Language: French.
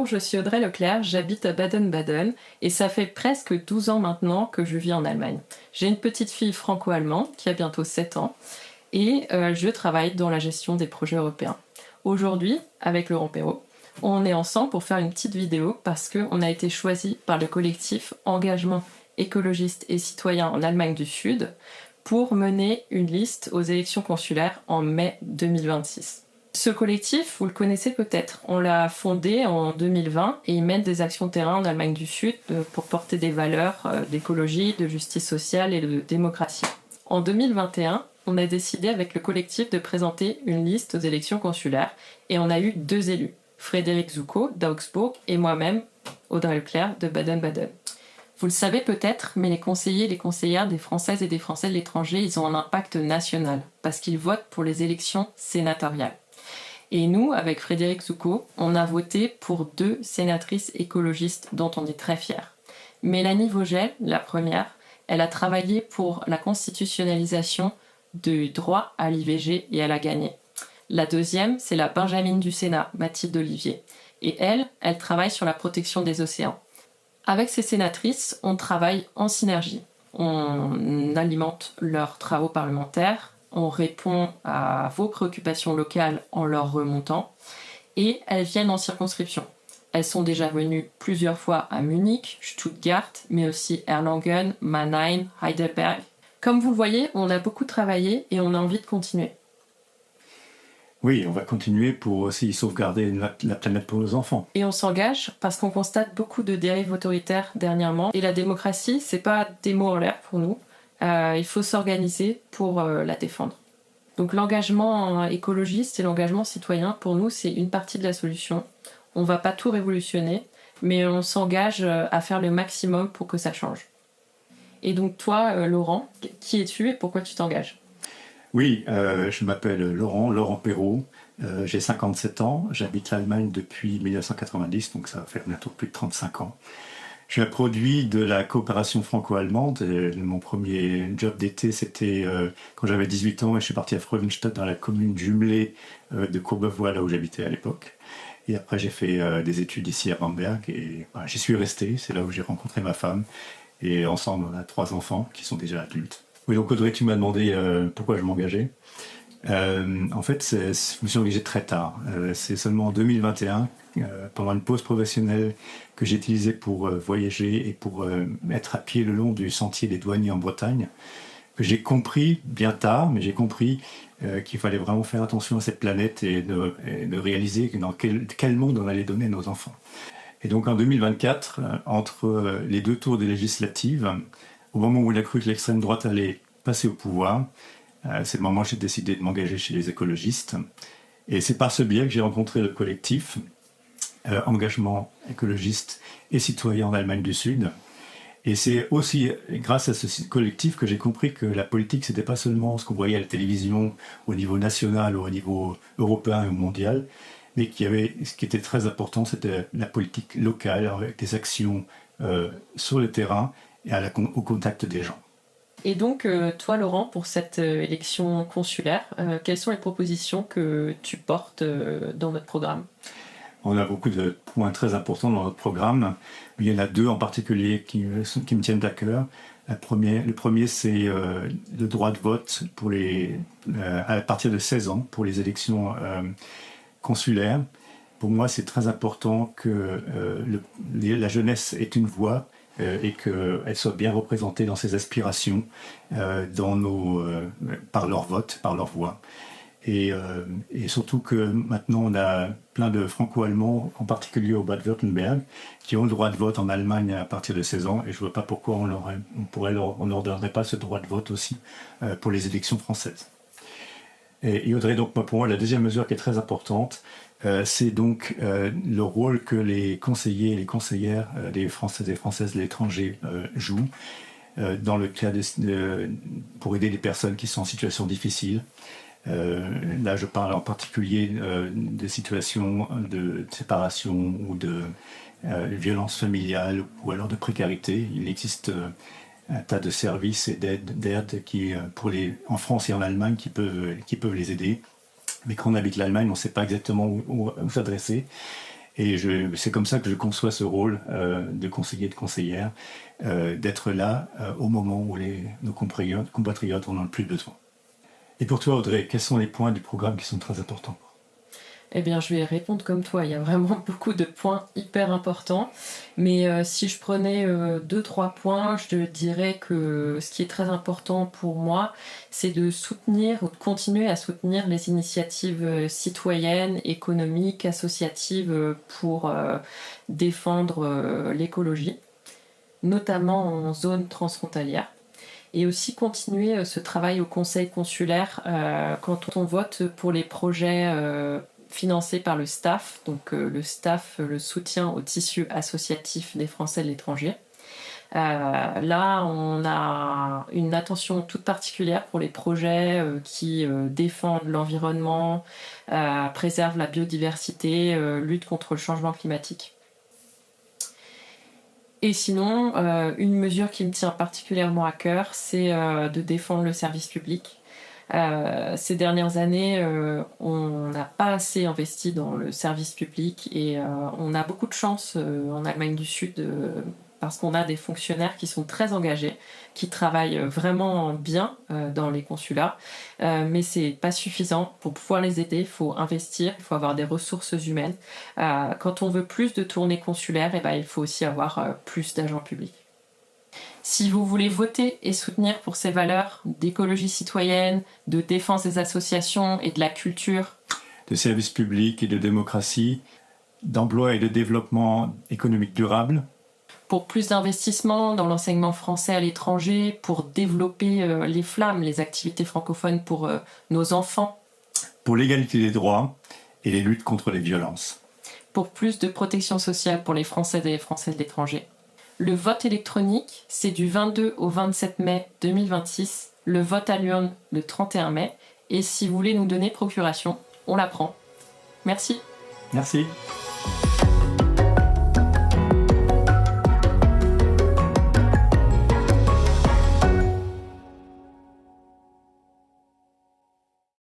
Bonjour, je suis Audrey Leclerc, j'habite à Baden-Baden et ça fait presque 12 ans maintenant que je vis en Allemagne. J'ai une petite fille franco-allemande qui a bientôt 7 ans et je travaille dans la gestion des projets européens. Aujourd'hui, avec Laurent Perrault, on est ensemble pour faire une petite vidéo parce qu'on a été choisi par le collectif Engagement écologiste et citoyen en Allemagne du Sud pour mener une liste aux élections consulaires en mai 2026. Ce collectif, vous le connaissez peut-être, on l'a fondé en 2020 et il mène des actions de terrain en Allemagne du Sud pour porter des valeurs d'écologie, de justice sociale et de démocratie. En 2021, on a décidé avec le collectif de présenter une liste aux élections consulaires et on a eu 2 élus, Frédéric Zoucault d'Augsbourg et moi-même, Audrey Leclerc de Baden-Baden. Vous le savez peut-être, mais les conseillers et les conseillères des Françaises et des Français de l'étranger, ils ont un impact national parce qu'ils votent pour les élections sénatoriales. Et nous, avec Frédéric Zoucault, on a voté pour 2 sénatrices écologistes dont on est très fiers. Mélanie Vogel, la première, elle a travaillé pour la constitutionnalisation du droit à l'IVG et elle a gagné. La deuxième, c'est la Benjamine du Sénat, Mathilde Olivier. Et elle travaille sur la protection des océans. Avec ces sénatrices, on travaille en synergie. On alimente leurs travaux parlementaires, on répond à vos préoccupations locales en leur remontant, et elles viennent en circonscription. Elles sont déjà venues plusieurs fois à Munich, Stuttgart, mais aussi Erlangen, Mannheim, Heidelberg. Comme vous le voyez, on a beaucoup travaillé et on a envie de continuer. Oui, on va continuer pour aussi sauvegarder la planète pour nos enfants. Et on s'engage parce qu'on constate beaucoup de dérives autoritaires dernièrement. Et la démocratie, c'est pas des mots en l'air pour nous. Il faut s'organiser pour la défendre. Donc l'engagement écologiste et l'engagement citoyen, pour nous, c'est une partie de la solution. On va pas tout révolutionner, mais on s'engage à faire le maximum pour que ça change. Et donc toi, Laurent, qui es-tu et pourquoi tu t'engages ? Oui, je m'appelle Laurent Perrault, j'ai 57 ans, j'habite l'Allemagne depuis 1990, donc ça va faire bientôt plus de 35 ans. Je suis un produit de la coopération franco-allemande. Mon premier job d'été, c'était quand j'avais 18 ans et je suis parti à Freudenstadt, dans la commune jumelée de Courbevoie, là où j'habitais à l'époque. Et après, j'ai fait des études ici à Bamberg et voilà, j'y suis resté. C'est là où j'ai rencontré ma femme. Et ensemble, on a 3 enfants qui sont déjà adultes. Oui, donc Audrey, tu m'as demandé pourquoi je m'engageais. En fait, je me suis engagé très tard. C'est seulement en 2021, pendant une pause professionnelle que j'ai utilisée pour voyager et pour être à pied le long du sentier des douaniers en Bretagne, que j'ai compris, bien tard, mais j'ai compris qu'il fallait vraiment faire attention à cette planète et de réaliser dans quel monde on allait donner à nos enfants. Et donc en 2024, entre les 2 tours des législatives, au moment où il a cru que l'extrême droite allait passer au pouvoir, c'est le moment où j'ai décidé de m'engager chez les écologistes. Et c'est par ce biais que j'ai rencontré le collectif Engagement écologiste et citoyen en Allemagne du Sud. Et c'est aussi grâce à ce collectif que j'ai compris que la politique, c'était pas seulement ce qu'on voyait à la télévision au niveau national ou au niveau européen ou mondial, mais ce qui était très important, c'était la politique locale avec des actions sur le terrain et au contact des gens. Et donc, toi, Laurent, pour cette élection consulaire, quelles sont les propositions que tu portes dans notre programme ? On a beaucoup de points très importants dans notre programme. Il y en a 2 en particulier qui me tiennent à cœur. Le premier, c'est le droit de vote à partir de 16 ans pour les élections consulaires. Pour moi, c'est très important que la jeunesse ait une voix et qu'elle soit bien représentée dans ses aspirations, par leur vote, par leur voix. Et surtout que maintenant, on a plein de franco-allemands, en particulier au Bade-Württemberg, qui ont le droit de vote en Allemagne à partir de 16 ans. Et je ne vois pas pourquoi on leur donnerait pas ce droit de vote aussi pour les élections françaises. Et Audrey, donc pour moi, la deuxième mesure qui est très importante, c'est donc le rôle que les conseillers et les conseillères des Français et Françaises de l'étranger jouent dans le cas pour aider les personnes qui sont en situation difficile. Là, je parle en particulier de situations de séparation ou de violence familiale ou alors de précarité. Il existe un tas de services et d'aide qui, en France et en Allemagne, qui peuvent les aider. Mais quand on habite l'Allemagne, on ne sait pas exactement où s'adresser. Et c'est comme ça que je conçois ce rôle de conseiller, de conseillère, d'être là au moment où nos compatriotes en ont le plus besoin. Et pour toi, Audrey, quels sont les points du programme qui sont très importants? Eh bien, je vais répondre comme toi. Il y a vraiment beaucoup de points hyper importants. Mais si je prenais 2-3 points, je dirais que ce qui est très important pour moi, c'est de soutenir ou de continuer à soutenir les initiatives citoyennes, économiques, associatives pour défendre l'écologie, notamment en zone transfrontalière. Et aussi continuer ce travail au conseil consulaire quand on vote pour les projets financés par le STAFF, donc le STAFF, le soutien au tissu associatif des Français de l'étranger. Là, on a une attention toute particulière pour les projets qui défendent l'environnement, préservent la biodiversité, luttent contre le changement climatique. Et sinon, une mesure qui me tient particulièrement à cœur, c'est de défendre le service public. Ces dernières années, on n'a pas assez investi dans le service public et on a beaucoup de chance en Allemagne du Sud parce qu'on a des fonctionnaires qui sont très engagés, qui travaillent vraiment bien dans les consulats, mais c'est pas suffisant. Pour pouvoir les aider, il faut investir, il faut avoir des ressources humaines. Quand on veut plus de tournées consulaires, eh ben, il faut aussi avoir plus d'agents publics. Si vous voulez voter et soutenir pour ces valeurs d'écologie citoyenne, de défense des associations et de la culture, de services publics et de démocratie, d'emploi et de développement économique durable, pour plus d'investissements dans l'enseignement français à l'étranger, pour développer les flammes, les activités francophones pour nos enfants, pour l'égalité des droits et les luttes contre les violences, pour plus de protection sociale pour les Français et les Français de l'étranger. Le vote électronique, c'est du 22 au 27 mai 2026. Le vote à l'urne le 31 mai. Et si vous voulez nous donner procuration, on la prend. Merci. Merci.